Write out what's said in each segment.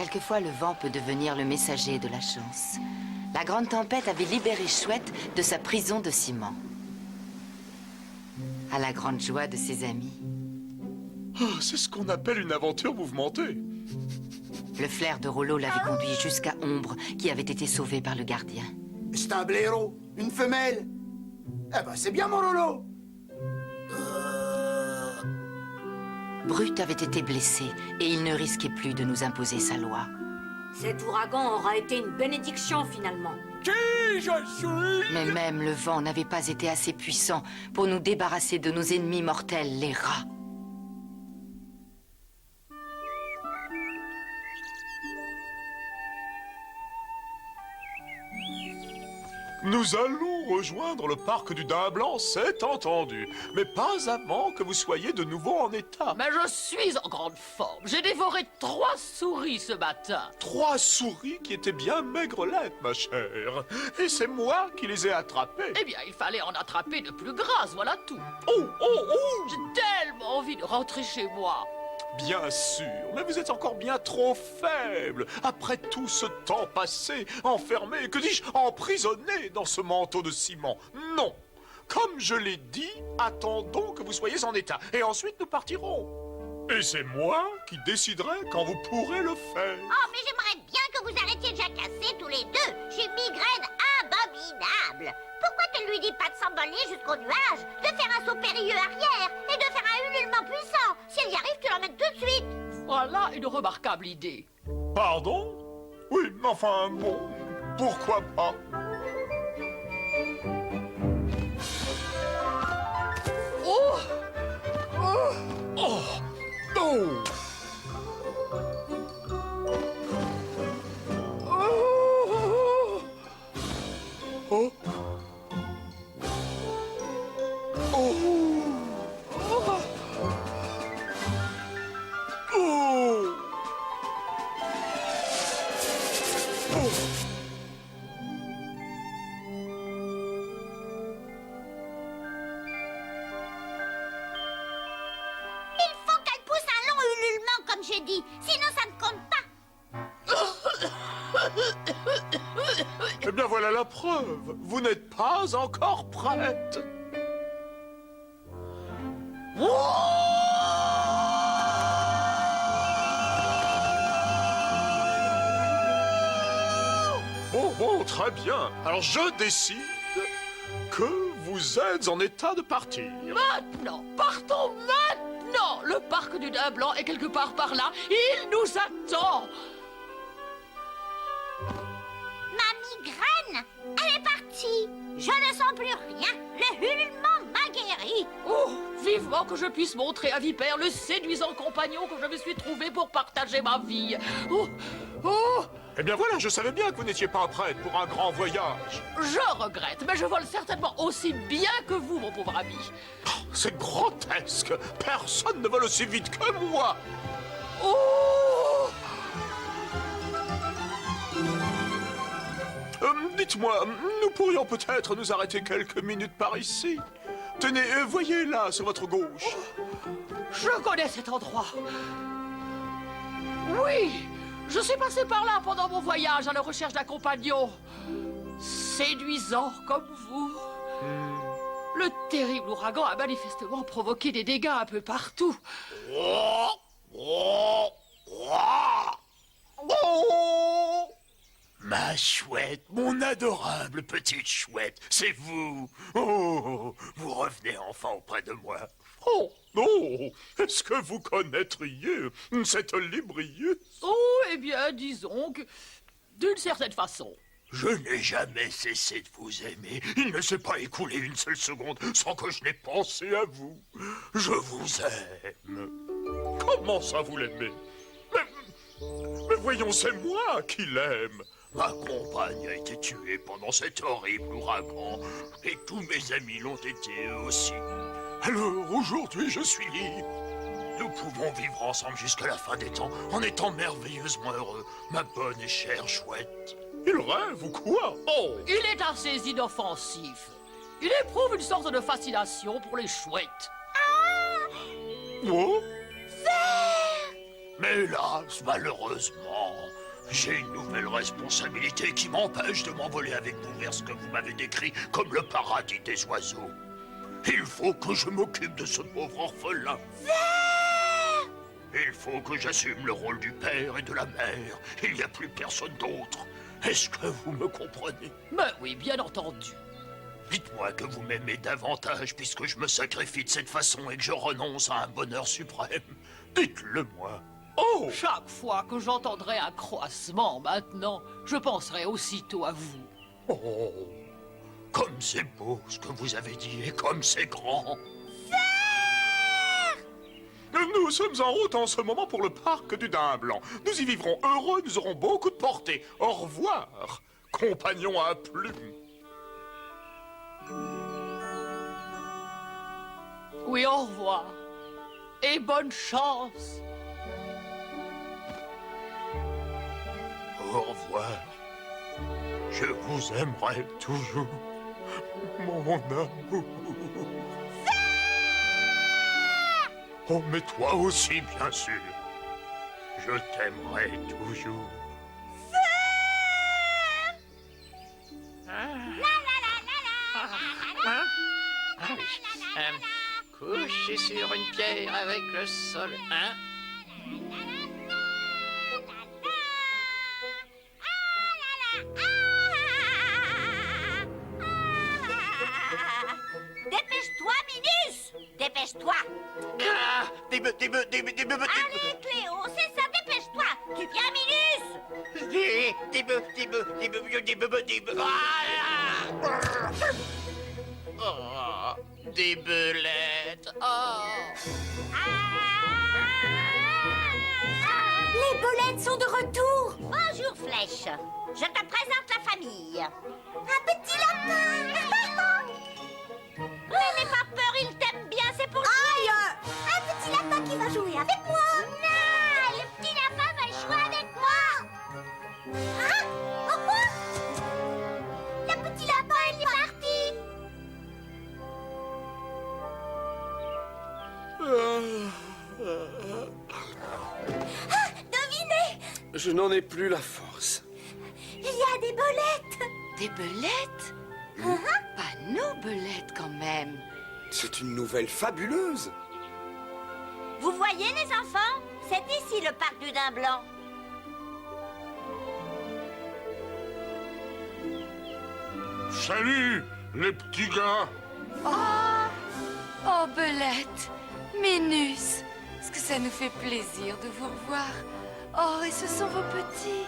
Quelquefois, le vent peut devenir le messager de la chance. La grande tempête avait libéré Chouette de sa prison de ciment. À la grande joie de ses amis. Oh, c'est ce qu'on appelle une aventure mouvementée. Le flair de Rollo l'avait conduit jusqu'à Ombre, qui avait été sauvée par le gardien. C'est un blaireau, une femelle. Eh ben, c'est bien mon Lolo. Brut avait été blessé et il ne risquait plus de nous imposer sa loi. Cet ouragan aura été une bénédiction finalement. Qui je suis? Mais même le vent n'avait pas été assez puissant pour nous débarrasser de nos ennemis mortels, les rats. Nous allons rejoindre le parc du Daim Blanc, c'est entendu. Mais pas avant que vous soyez de nouveau en état. Mais je suis en grande forme. J'ai dévoré 3 souris ce matin. 3 souris qui étaient bien maigrelettes, ma chère. Et c'est moi qui les ai attrapées. Eh bien, il fallait en attraper de plus grasses, voilà tout. Oh, oh, oh! J'ai tellement envie de rentrer chez moi. Bien sûr, mais vous êtes encore bien trop faible. Après tout ce temps passé, enfermé, que dis-je, emprisonné dans ce manteau de ciment. Non, comme je l'ai dit, attendons que vous soyez en état, et ensuite nous partirons. Et c'est moi qui déciderai quand vous pourrez le faire. Oh, mais j'aimerais bien que vous arrêtiez de jacasser tous les deux. J'ai une migraine abominable. Pourquoi tu ne lui dis pas de s'envoler jusqu'au nuage, de faire un saut périlleux arrière et de faire un ululement puissant? Si elle y arrive, tu l'emmènes tout de suite. Voilà une remarquable idée. Pardon? Oui, mais enfin, bon, pourquoi pas? Oh! Oh! Oh! Oh! Il faut qu'elle pousse un long ululement, comme j'ai dit. Sinon, ça ne compte pas. Eh bien, voilà la preuve. Vous n'êtes pas encore prête. Bon, très bien. Alors, je décide que vous êtes en état de partir. Maintenant, partons maintenant. Le parc du Daim Blanc est quelque part par là. Il nous attend. Ma migraine, elle est partie. Je ne sens plus rien. Le ululement m'a guéri. Oh, vivement que je puisse montrer à Vipère le séduisant compagnon que je me suis trouvé pour partager ma vie. Oh, oh, Eh bien voilà, je savais bien que vous n'étiez pas prête pour un grand voyage. je regrette, mais je vole certainement aussi bien que vous, mon pauvre ami. Oh, c'est grotesque. Personne ne vole aussi vite que moi. Oh! Dites-moi, nous pourrions peut-être nous arrêter quelques minutes par ici. Tenez, voyez là, sur votre gauche. Je connais cet endroit. Oui, je suis passé par là pendant mon voyage à la recherche d'un compagnon. Séduisant comme vous. Le terrible ouragan a manifestement provoqué des dégâts un peu partout. Ma chouette, mon adorable petite chouette, c'est vous. Oh, vous revenez enfin auprès de moi. Oh, est-ce que vous connaîtriez cette lébrieuse? Oh, eh bien, disons que... d'une certaine façon. Je n'ai jamais cessé de vous aimer. Il ne s'est pas écoulé une seule seconde sans que je n'ai pensé à vous. Je vous aime. Comment ça, vous l'aimez? Mais voyons, c'est moi qui l'aime. Ma compagne a été tuée pendant cet horrible ouragan. Et tous mes amis l'ont été eux aussi. Alors, aujourd'hui, je suis libre. Nous pouvons vivre ensemble jusqu'à la fin des temps, en étant merveilleusement heureux, ma bonne et chère chouette. Il rêve ou quoi? Oh! Il est assez inoffensif. Il éprouve une sorte de fascination pour les chouettes. Oh? Mais hélas, malheureusement, J'ai une nouvelle responsabilité qui m'empêche de m'envoler avec vous vers ce que vous m'avez décrit comme le paradis des oiseaux. Il faut que je m'occupe de ce pauvre orphelin. Il faut que j'assume le rôle du père et de la mère. Il n'y a plus personne d'autre. Est-ce que vous me comprenez? Ben oui, bien entendu. Dites-moi que vous m'aimez davantage puisque je me sacrifie de cette façon et que je renonce à un bonheur suprême. Dites-le-moi. Oh! Chaque fois que j'entendrai un croassement maintenant, je penserai aussitôt à vous. Oh! Comme c'est beau ce que vous avez dit et comme c'est grand. Nous sommes en route en ce moment pour le parc du Daim Blanc. Nous y vivrons heureux, nous aurons beaucoup de portée. Au revoir, compagnon à plumes. Oui, au revoir. Et bonne chance. Au revoir. Je vous aimerai toujours, mon amour. Oh, mais toi aussi, bien sûr. Je t'aimerai toujours. Couché sur une pierre avec le sol, hein? Dépêche-toi, Minus! Dépêche-toi! Ah, Allez, Cléo, c'est ça, dépêche-toi! Tu viens, Minus! Oh, des belettes. Oh. Les belettes sont de retour! Bonjour, Flèche. Je te présente la famille. Un petit lapin! Mais n'aie pas peur, il t'aime bien, c'est pour jouer. Un petit lapin qui va jouer avec moi. Non, le petit lapin va jouer avec moi. Hein? Le petit lapin, il est parti. Devinez, Je n'en ai plus la force. il y a des belettes. Des belettes? Pas nos belettes, quand même. C'est une nouvelle fabuleuse. Vous voyez, les enfants? C'est ici le parc du Daim Blanc. Salut, les petits gars. Oh, Belette, Minus, est-ce que ça nous fait plaisir de vous revoir? Oh, et ce sont vos petits.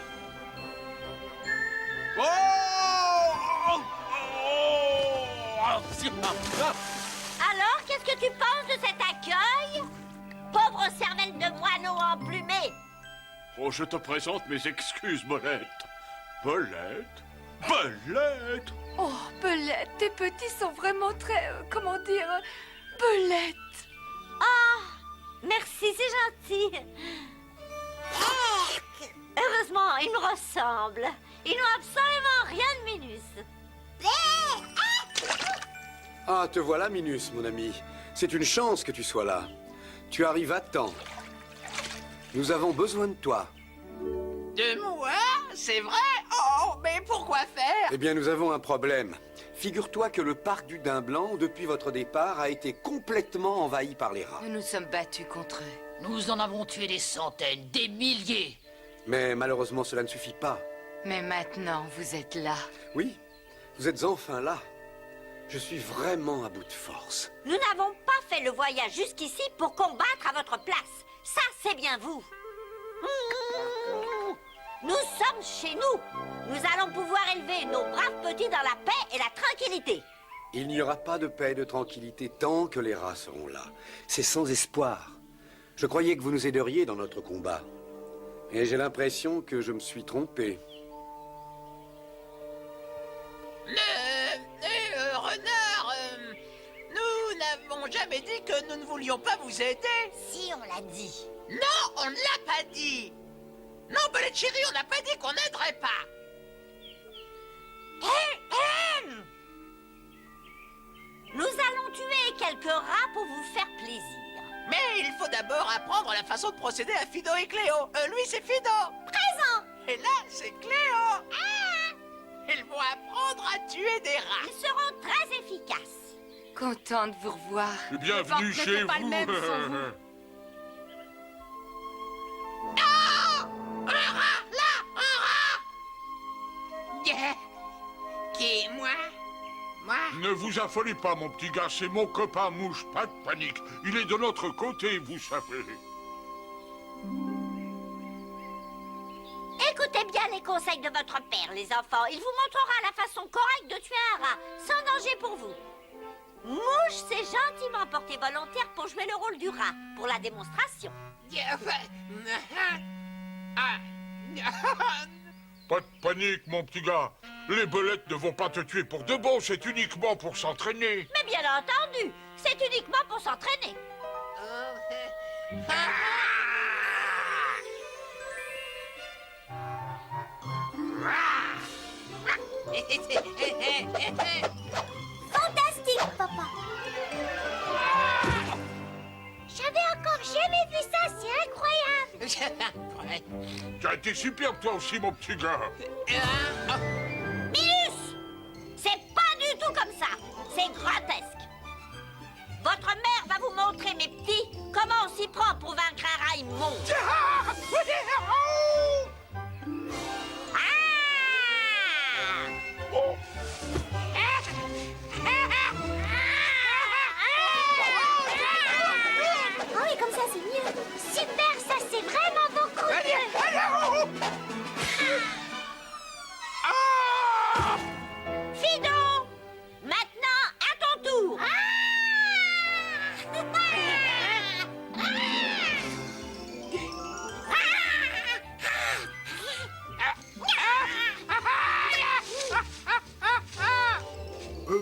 Alors, qu'est-ce que tu penses de cet accueil? Pauvre cervelle de moineau emplumé. Oh, je te présente mes excuses, Bolette. Bolette? Bolette? Oh, Belette, tes petits sont vraiment très, comment dire, Belette. Merci, c'est gentil. Heureusement, ils me ressemblent. Ils n'ont absolument rien de Minus. Ah, te voilà, Minus, mon ami. C'est une chance que tu sois là. Tu arrives à temps. Nous avons besoin de toi. De moi? C'est vrai? Oh, mais pourquoi faire? Eh bien, nous avons un problème. Figure-toi que le parc du Daim Blanc, depuis votre départ, a été complètement envahi par les rats. Nous nous sommes battus contre eux. Nous en avons tué des centaines, des milliers. Mais malheureusement, cela ne suffit pas. Mais maintenant, vous êtes là. Oui, vous êtes enfin là. Je suis vraiment à bout de force. Nous n'avons pas fait le voyage jusqu'ici pour combattre à votre place. Ça, c'est bien vous. Nous sommes chez nous. Nous allons pouvoir élever nos braves petits dans la paix et la tranquillité. Il n'y aura pas de paix et de tranquillité tant que les rats seront là. C'est sans espoir. Je croyais que vous nous aideriez dans notre combat. Et j'ai l'impression que je me suis trompé. Renard, nous n'avons jamais dit que nous ne voulions pas vous aider. Si, on l'a dit. Non, on ne l'a pas dit. Non, Belette chérie, on n'a pas dit qu'on n'aiderait pas. Nous allons tuer quelques rats pour vous faire plaisir. Mais il faut d'abord apprendre la façon de procéder à Fido et Cléo. Lui, c'est Fido. Présent. Et là, c'est Cléo. Ils vont apprendre à tuer des rats. Ils seront très efficaces. Content de vous revoir. Bienvenue Les portes chez n'étaient pas le vous. même sans vous. Qui, moi? Moi? Ne vous affolez pas, mon petit gars, c'est mon copain Mouche, pas de panique. Il est de notre côté, vous savez. Écoutez bien les conseils de votre père, les enfants. Il vous montrera la façon correcte de tuer un rat, sans danger pour vous. Mouche s'est gentiment porté volontaire pour jouer le rôle du rat, pour la démonstration. Pas de panique, mon petit gars. Les belettes ne vont pas te tuer pour de bon, c'est uniquement pour s'entraîner. Mais bien entendu, c'est uniquement pour s'entraîner. Fantastique, papa. J'avais encore jamais vu ça, c'est incroyable. Tu as été superbe, toi aussi, mon petit gars. Minus, c'est pas du tout comme ça. C'est grotesque. Votre mère va vous montrer, mes petits, comment on s'y prend pour vaincre un rat immonde. Ah oui, comme ça, c'est mieux. Super, ça, c'est vraiment beaucoup mieux. Fido, maintenant, à ton tour.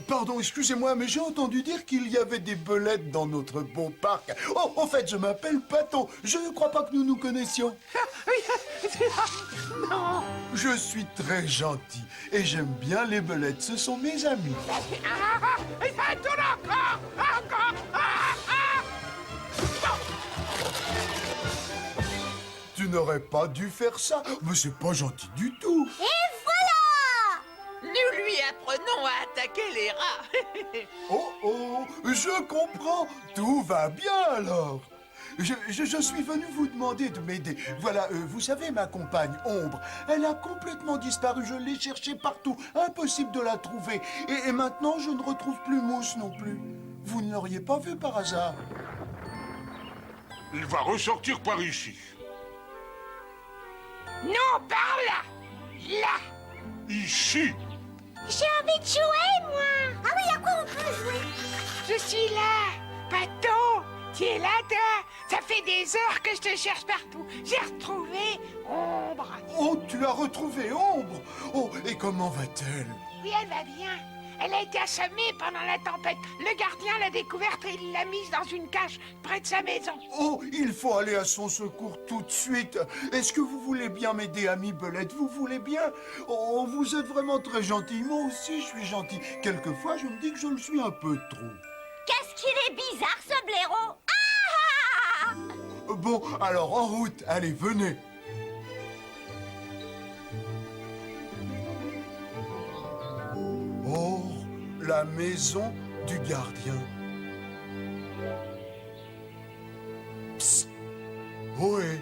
Pardon, excusez-moi, mais j'ai entendu dire qu'il y avait des belettes dans notre beau parc. Oh, en fait, je m'appelle Pato. Je ne crois pas que nous nous connaissions. Non. Je suis très gentil et j'aime bien les belettes. Ce sont mes amis. Tu n'aurais pas dû faire ça, mais c'est pas gentil du tout. Et voilà! Nous lui apprenons à attaquer les rats. Oh oh, je comprends. Tout va bien alors. Je suis venu vous demander de m'aider. Voilà, vous savez, ma compagne Ombre, elle a complètement disparu. Je l'ai cherchée partout. Impossible de la trouver. Et maintenant, je ne retrouve plus Mousse non plus. Vous ne l'auriez pas vu par hasard? Il va ressortir par ici. Non, par là. Là. Ici. J'ai envie de jouer, moi. Ah oui, à quoi on peut jouer? Je suis là. Pato, tu es là-dedans. Ça fait des heures que je te cherche partout. J'ai retrouvé Ombre. Oh, tu as retrouvé Ombre. Oh, et comment va-t-elle? Oui, elle va bien. Elle a été assommée pendant la tempête. Le gardien l'a découverte et il l'a mise dans une cage près de sa maison. Oh, il faut aller à son secours tout de suite. Est-ce que vous voulez bien m'aider, ami Belette? Vous voulez bien? Oh, vous êtes vraiment très gentil. Moi aussi, je suis gentil. Quelquefois, je me dis que je le suis un peu trop. Qu'est-ce qu'il est bizarre, ce blaireau. Ah! Bon, alors en route. Allez, venez. Oh, la maison du gardien. Psst. Ohé,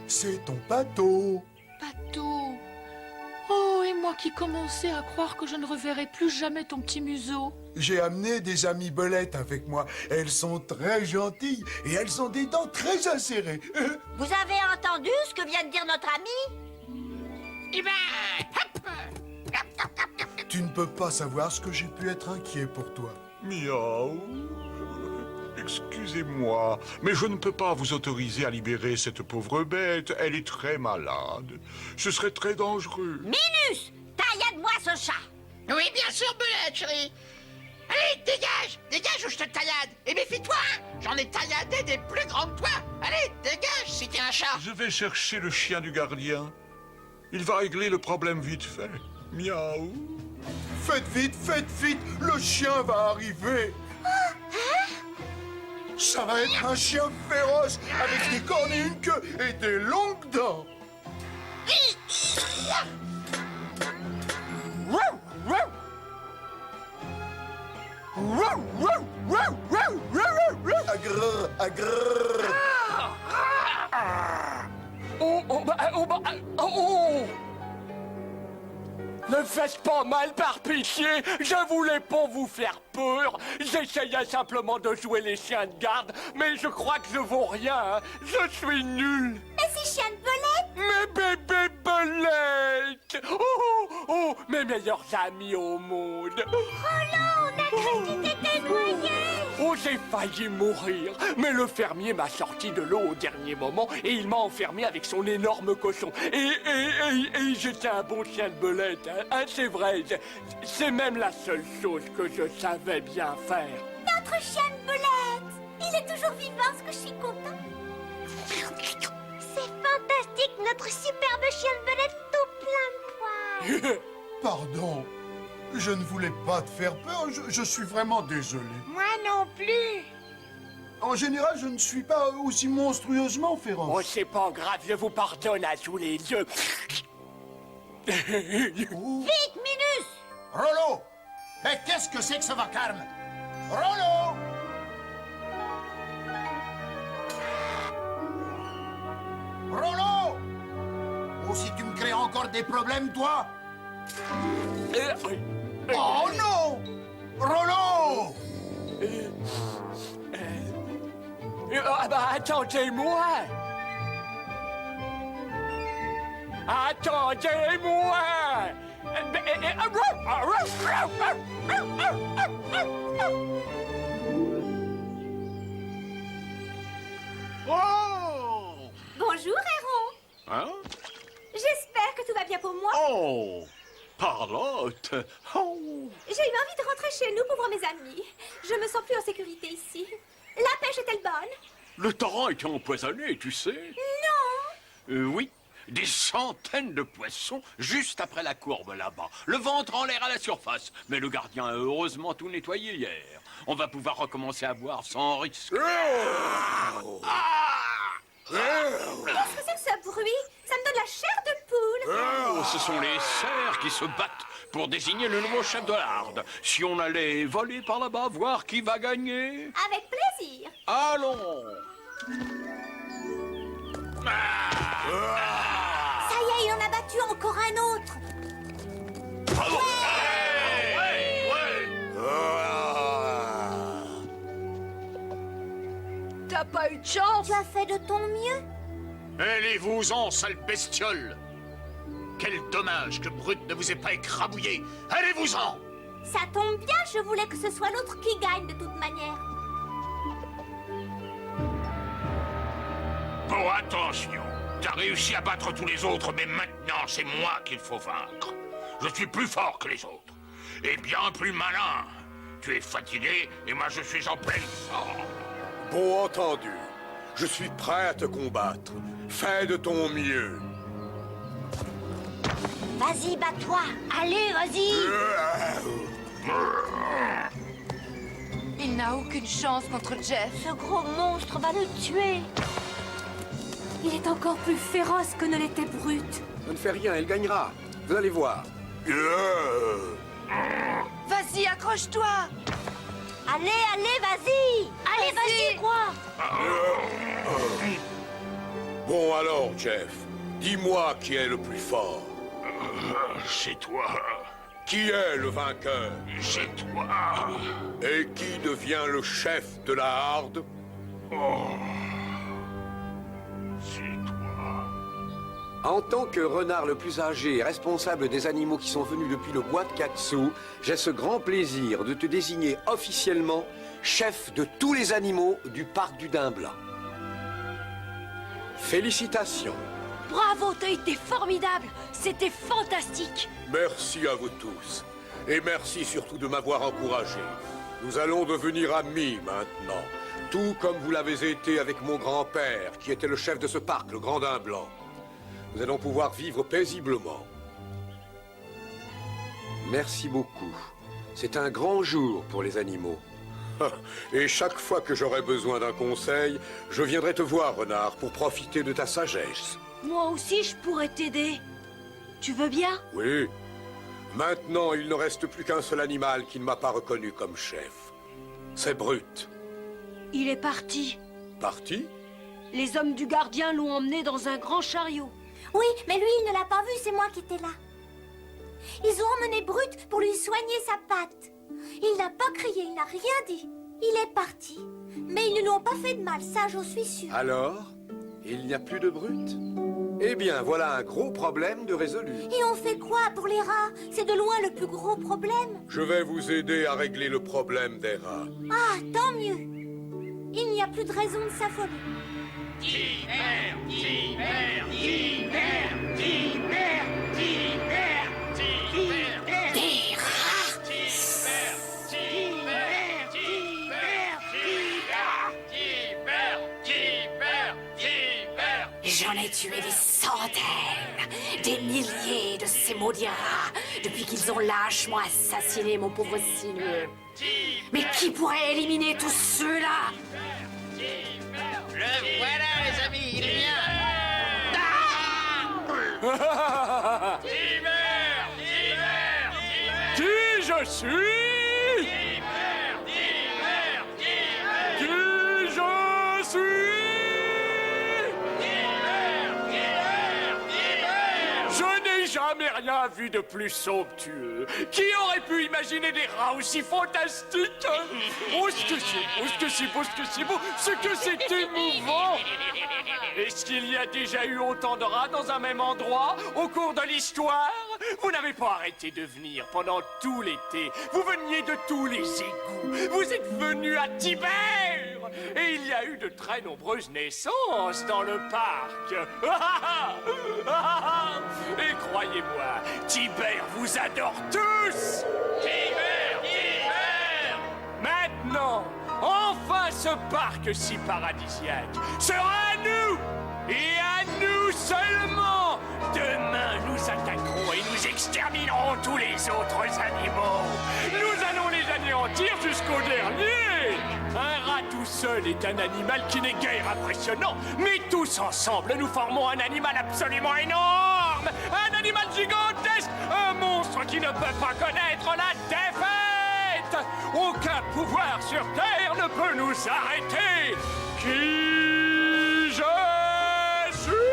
c'est ton Pato. Pato. Oh, et moi qui commençais à croire que je ne reverrais plus jamais ton petit museau. J'ai amené des amies belettes avec moi. Elles sont très gentilles et elles ont des dents très acérées. Vous avez entendu ce que vient de dire notre ami? Eh ben, hop. Tu ne peux pas savoir ce que j'ai pu être inquiet pour toi. Miaou. Excusez-moi, mais je ne peux pas vous autoriser à libérer cette pauvre bête. Elle est très malade. Ce serait très dangereux. Minus! Taillade-moi ce chat! Oui, bien sûr, Belette, chérie. Allez, dégage. Dégage ou je te taillade. Et méfie-toi, hein. J'en ai tailladé des plus grands que toi. Allez, dégage si t'es un chat. Je vais chercher le chien du gardien. Il va régler le problème vite fait. Miaou. Faites vite, le chien va arriver. Ça va être un chien féroce avec des cornes et une queue et des longues dents. Agrrr, agrrr. Oh! Ne faites pas mal par pitié, je voulais pas vous faire peur. J'essayais simplement de jouer les chiens de garde, mais je crois que je vaux rien, hein. Je suis nul. Mais c'est chien de belette. Mes bébés belettes! Oh, mes meilleurs amis au monde! Rollo, on a cru que tu t'étais noyé. Oh, j'ai failli mourir, mais le fermier m'a sorti de l'eau au dernier moment et il m'a enfermé avec son énorme cochon. Et j'étais un bon chien de belette, hein, c'est vrai. C'est même la seule chose que je savais bien faire. Notre chien de belette. Il est toujours vivant, ce que je suis content. C'est fantastique, notre superbe chien de belette tout plein de poils. Pardon. Je ne voulais pas te faire peur, je suis vraiment désolé. Moi non plus. En général, je ne suis pas aussi monstrueusement féroce. Oh, c'est pas grave, je vous pardonne à tous les deux. Vite, Minus. Rollo! Mais qu'est-ce que c'est que ce vacarme? Rollo! Rollo! Ou si tu me crées encore des problèmes, toi? Oh non! Rollo! Ah bah, attendez-moi! Attendez-moi! Oh! Bonjour, Héron. Hein? J'espère que tout va bien pour moi. Oh! Charlotte! Oh! J'ai eu envie de rentrer chez nous pour voir mes amis. Je me sens plus en sécurité ici. La pêche est-elle bonne? Le torrent était empoisonné, tu sais. Non. Oui. Des centaines de poissons juste après la courbe là-bas. Le ventre en l'air à la surface. Mais le gardien a heureusement tout nettoyé hier. On va pouvoir recommencer à boire sans risque. Qu'est-ce que c'est que ce bruit? Ça me donne la chair de poule. Oh, ce sont les cerfs qui se battent pour désigner le nouveau chef de la harde. Si on allait voler par là-bas, voir qui va gagner. Avec plaisir. Allons! Ça y est, il en a battu encore un autre. T'as pas eu de chance? Tu as fait de ton mieux. Allez-vous-en, sale bestiole! Quel dommage que Brut ne vous ait pas écrabouillé! Allez-vous-en! Ça tombe bien, je voulais que ce soit l'autre qui gagne de toute manière. Bon, attention. T'as réussi à battre tous les autres, mais maintenant, c'est moi qu'il faut vaincre. Je suis plus fort que les autres. Et bien plus malin. Tu es fatigué, et moi je suis en pleine forme. Bon entendu. Je suis prêt à te combattre. Fais de ton mieux. Vas-y, bats-toi. Allez, vas-y. Il n'a aucune chance contre Jeff. Ce gros monstre va le tuer. Il est encore plus féroce que ne l'était Brut. Ne fais rien, elle gagnera. Vous allez voir. Vas-y, accroche-toi. Allez, allez, vas-y. Allez, vas-y, quoi. Bon alors, Jeff. Dis-moi qui est le plus fort. C'est toi. Qui est le vainqueur? C'est toi. Et qui devient le chef de la harde? C'est toi. En tant que renard le plus âgé et responsable des animaux qui sont venus depuis le bois de Katsu, j'ai ce grand plaisir de te désigner officiellement chef de tous les animaux du parc du Daim Blanc. Félicitations. Bravo, t'as été formidable. C'était fantastique. Merci à vous tous. Et merci surtout de m'avoir encouragé. Nous allons devenir amis maintenant. Tout comme vous l'avez été avec mon grand-père, qui était le chef de ce parc, le Grand Daim Blanc. Nous allons pouvoir vivre paisiblement. Merci beaucoup. C'est un grand jour pour les animaux. Et chaque fois que j'aurai besoin d'un conseil, je viendrai te voir, renard, pour profiter de ta sagesse. Moi aussi, je pourrais t'aider. Tu veux bien? Oui. Maintenant, il ne reste plus qu'un seul animal qui ne m'a pas reconnu comme chef. C'est Brut. Il est parti. Parti? Les hommes du gardien l'ont emmené dans un grand chariot. Oui, mais lui, il ne l'a pas vu, c'est moi qui étais là. Ils ont emmené Brut pour lui soigner sa patte. Il n'a pas crié, il n'a rien dit. Il est parti. Mais ils ne lui ont pas fait de mal, ça j'en suis sûre. Alors, il n'y a plus de Brut? Eh bien, voilà un gros problème de résolu. Et on fait quoi pour les rats? C'est de loin le plus gros problème. Je vais vous aider à régler le problème des rats. Ah, tant mieux. Il n'y a plus de raison de s'affoler. J'en ai tué des centaines, des milliers de ces maudits rats depuis qu'ils ont lâchement assassiné mon pauvre sinueux. Mais qui pourrait éliminer tous ceux-là? Le voilà, les amis, il vient. Qui je suis? Qui je suis? Je n'ai jamais rien vu de plus somptueux. Qui aurait pu imaginer des rats aussi fantastiques? Oh, ce que c'est beau, ce que c'est beau, ce que c'est beau, ce que c'est émouvant! Est-ce qu'il y a déjà eu autant de rats dans un même endroit au cours de l'histoire? Vous n'avez pas arrêté de venir pendant tout l'été. Vous veniez de tous les égouts. Vous êtes venus à Tibère. Et il y a eu de très nombreuses naissances dans le parc. Et croyez-moi, Tibère vous adore tous. Tibère! Maintenant, enfin ce parc si paradisiaque sera à nous. Et à nous seulement. Demain, nous attaquerons et nous exterminerons tous les autres animaux. Nous allons les anéantir jusqu'au dernier. Un rat tout seul est un animal qui n'est guère impressionnant, mais tous ensemble, nous formons un animal absolument énorme. Un animal gigantesque, un monstre qui ne peut pas connaître la défaite. Aucun pouvoir sur Terre ne peut nous arrêter. Qui je suis?